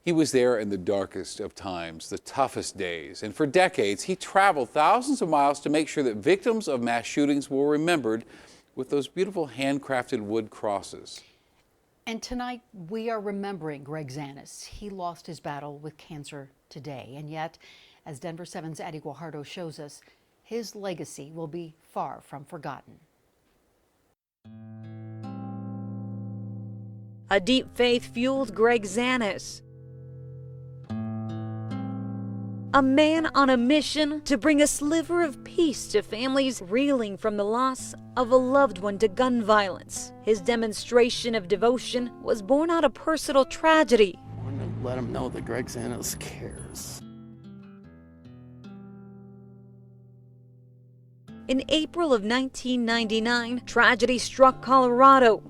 He was there in the darkest of times, the toughest days, and for decades he traveled thousands of miles to make sure that victims of mass shootings were remembered with those beautiful handcrafted wood crosses. And tonight we are remembering Greg Zanis. He lost his battle with cancer today, and yet, as Denver 7's Addie Guajardo shows us, his legacy will be far from forgotten. A deep faith fueled Greg Zanis, a man on a mission to bring a sliver of peace to families reeling from the loss of a loved one to gun violence. His demonstration of devotion was born out of personal tragedy. I want to let him know that Greg Zanis cares. In April of 1999, tragedy struck Colorado.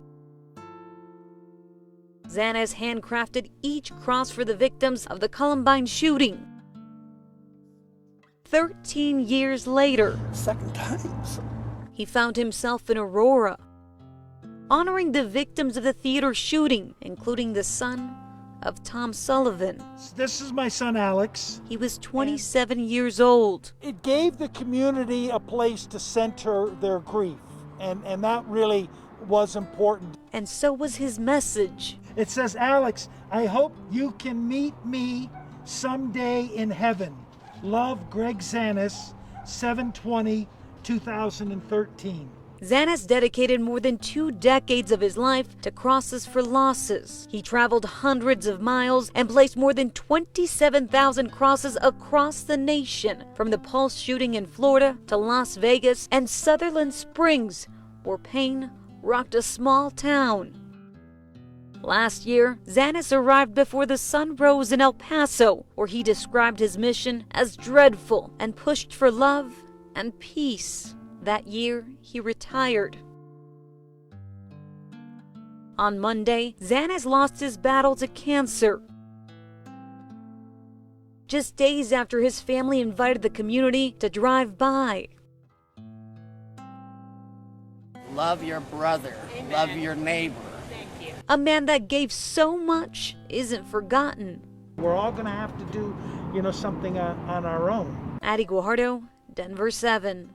Zanis handcrafted each cross for the victims of the Columbine shooting. 13 years later, Second time. he found himself in Aurora, honoring the victims of the theater shooting, including the son of Tom Sullivan. This is my son, Alex. He was 27 years old. It gave the community a place to center their grief, and that really was important. And so was his message. It says, Alex, I hope you can meet me someday in heaven. Love, Greg Zanis, 7/20/2013. Zanis dedicated more than 2 decades of his life to crosses for losses. He traveled hundreds of miles and placed more than 27,000 crosses across the nation, from the Pulse shooting in Florida to Las Vegas and Sutherland Springs, where pain rocked a small town. Last year, Zanis arrived before the sun rose in El Paso, where he described his mission as dreadful and pushed for love and peace. That year, he retired. On Monday, Zanis lost his battle to cancer. Just days after his family invited the community to drive by. Love your brother. Amen. Love your neighbor. A man that gave so much isn't forgotten. We're all going to have to do, something on our own. Addie Guajardo, Denver 7.